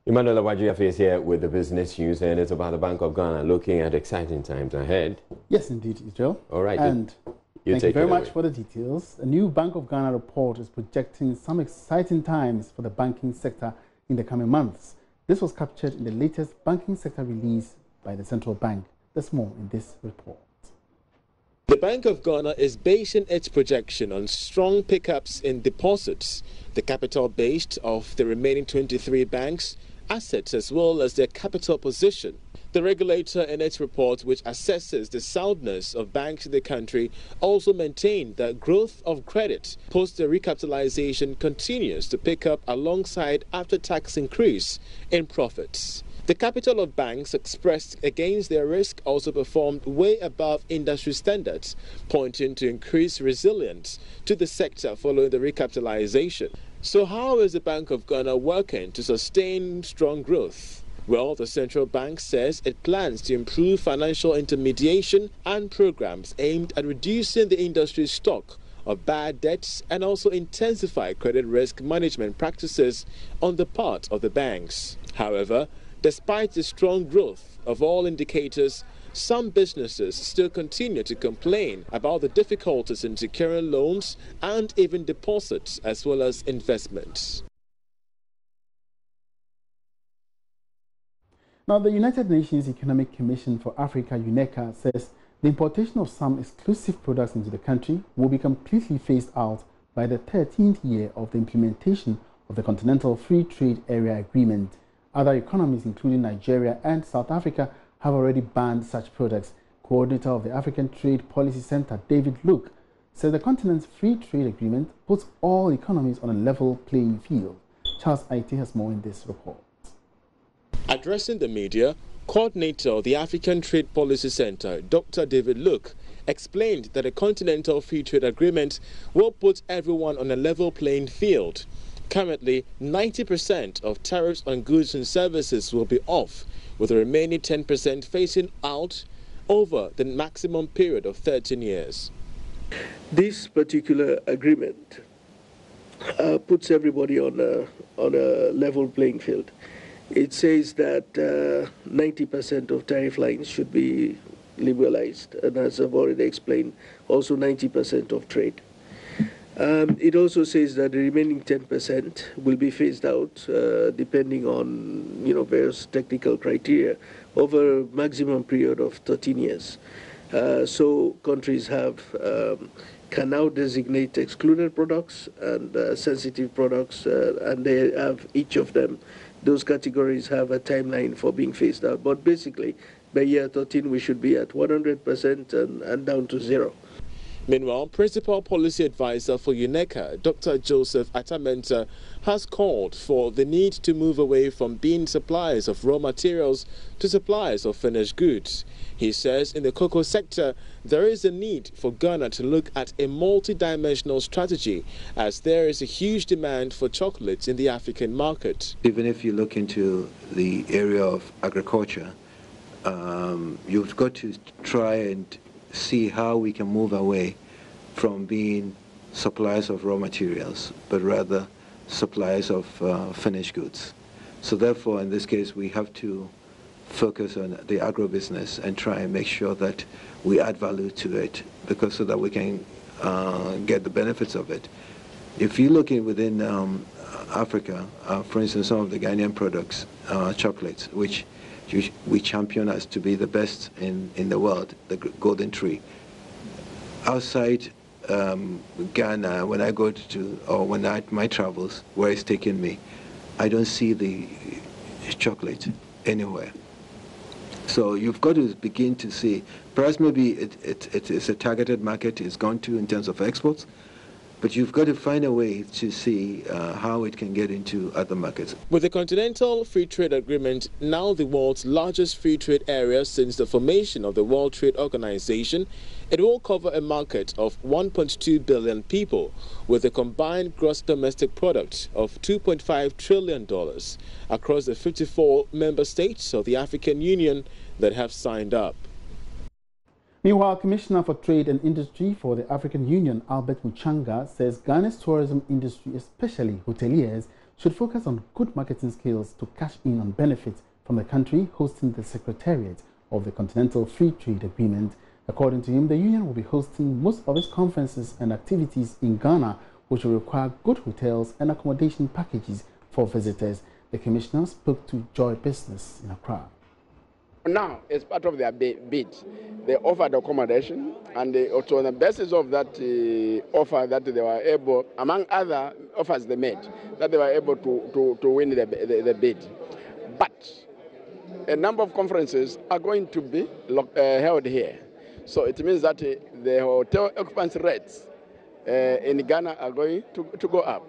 Emmanuel Awaji is here with the business news, and it's about the Bank of Ghana looking at exciting times ahead. Yes, indeed, Israel. All right. And thank you very much for the details. A new Bank of Ghana report is projecting some exciting times for the banking sector in the coming months. This was captured in the latest banking sector release by the central bank. There's more in this report. The Bank of Ghana is basing its projection on strong pickups in deposits, the capital base of the remaining 23 banks, assets as well as their capital position. The regulator in its report, which assesses the soundness of banks in the country, also maintained that growth of credit post the recapitalization continues to pick up alongside after-tax increase in profits. The capital of banks expressed against their risk also performed way above industry standards, pointing to increased resilience to the sector following the recapitalization. So how is the Bank of Ghana working to sustain strong growth? Well, the central bank says it plans to improve financial intermediation and programs aimed at reducing the industry's stock of bad debts and also intensify credit risk management practices on the part of the banks. However, despite the strong growth of all indicators, some businesses still continue to complain about the difficulties in securing loans and even deposits as well as investments. Now, the United Nations Economic Commission for Africa, UNECA, says the importation of some exclusive products into the country will be completely phased out by the 13th year of the implementation of the Continental Free Trade Area Agreement. Other economies, including Nigeria and South Africa, have already banned such products. Coordinator of the African Trade Policy Center, David Luke, said the continent's free trade agreement puts all economies on a level playing field. Charles Aite has more in this report. Addressing the media, coordinator of the African Trade Policy Center, Dr. David Luke, explained that the Continental Free Trade Agreement will put everyone on a level playing field. Currently, 90% of tariffs on goods and services will be off, with the remaining 10% phasing out over the maximum period of 13 years. This particular agreement puts everybody on a level playing field. It says that 90% of tariff lines should be liberalized, and as I've already explained, also 90% of trade. It also says that the remaining 10% will be phased out, depending on various technical criteria, over a maximum period of 13 years. So countries can now designate excluded products and sensitive products, and they have each of them. Those categories have a timeline for being phased out. But basically, by year 13, we should be at 100% and down to zero. Meanwhile, Principal Policy Advisor for UNECA, Dr. Joseph Atamenta, has called for the need to move away from being suppliers of raw materials to suppliers of finished goods. He says in the cocoa sector, there is a need for Ghana to look at a multi-dimensional strategy, as there is a huge demand for chocolates in the African market. Even if you look into the area of agriculture, you've got to try and see how we can move away from being suppliers of raw materials, but rather suppliers of finished goods. So therefore, in this case, we have to focus on the agro-business and try and make sure that we add value to it, because so that we can get the benefits of it. If you look within Africa, for instance, some of the Ghanaian products, chocolates, which we champion as to be the best in the world, the golden tree. Outside Ghana, when I go to, or when my travels, where it's taken me, I don't see the chocolate anywhere. So you've got to begin to see, perhaps maybe it is a targeted market it's gone to in terms of exports, but you've got to find a way to see how it can get into other markets. With the Continental Free Trade Agreement now the world's largest free trade area since the formation of the World Trade Organization, it will cover a market of 1.2 billion people with a combined gross domestic product of $2.5 trillion across the 54 member states of the African Union that have signed up. Meanwhile, Commissioner for Trade and Industry for the African Union, Albert Muchanga, says Ghana's tourism industry, especially hoteliers, should focus on good marketing skills to cash in on benefits from the country hosting the Secretariat of the Continental Free Trade Agreement. According to him, the union will be hosting most of its conferences and activities in Ghana, which will require good hotels and accommodation packages for visitors. The commissioner spoke to Joy Business in Accra. Now, as part of their bid, they offered accommodation, and also on the basis of that offer that they were able, among other offers they made, that they were able to win the bid. But a number of conferences are going to be held here. So it means that the hotel occupancy rates in Ghana are going to go up.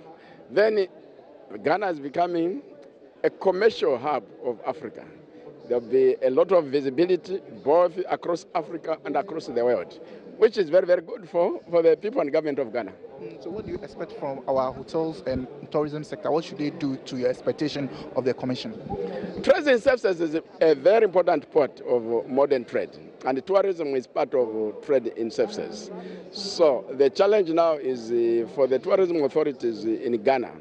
Then Ghana is becoming a commercial hub of Africa. There will be a lot of visibility both across Africa and across the world, which is very, very good for the people and government of Ghana. So what do you expect from our hotels and tourism sector? What should they do to your expectation of the commission? Tourism services is a very important part of modern trade, and tourism is part of trade in services. So the challenge now is for the tourism authorities in Ghana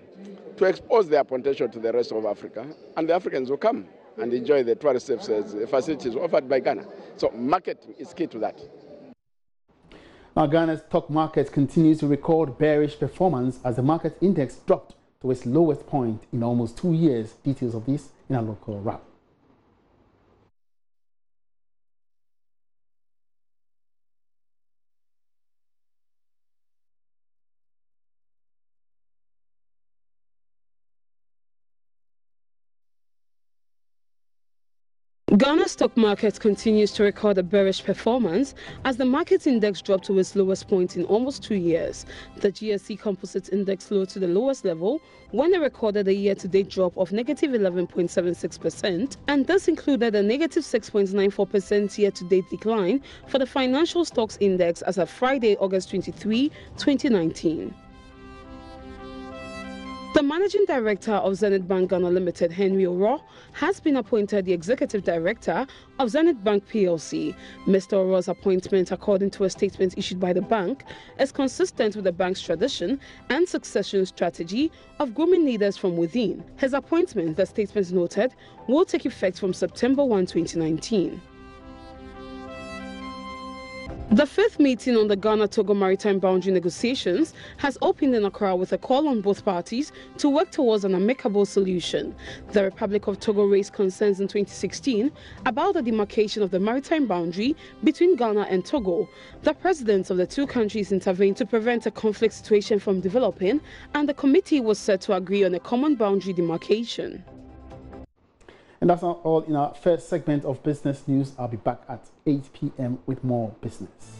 to expose their potential to the rest of Africa, and the Africans will come and enjoy the tourist services facilities offered by Ghana. So marketing is key to that. Now, Ghana's stock market continues to record bearish performance as the market index dropped to its lowest point in almost 2 years. Details of this in our local wrap. Ghana's stock market continues to record a bearish performance as the market index dropped to its lowest point in almost 2 years. The GSE Composite Index slowed to the lowest level when it recorded a year-to-date drop of negative 11.76%, and this included a negative 6.94% year-to-date decline for the Financial Stocks Index as of Friday, August 23, 2019. The Managing Director of Zenith Bank Ghana Limited, Henry Oro, has been appointed the Executive Director of Zenith Bank PLC. Mr. Oro's appointment, according to a statement issued by the bank, is consistent with the bank's tradition and succession strategy of grooming leaders from within. His appointment, the statement noted, will take effect from September 1, 2019. The fifth meeting on the Ghana-Togo maritime boundary negotiations has opened in Accra with a call on both parties to work towards an amicable solution. The Republic of Togo raised concerns in 2016 about the demarcation of the maritime boundary between Ghana and Togo. The presidents of the two countries intervened to prevent a conflict situation from developing, and the committee was set to agree on a common boundary demarcation. And that's all in our first segment of Business News. I'll be back at 8 p.m. with more business.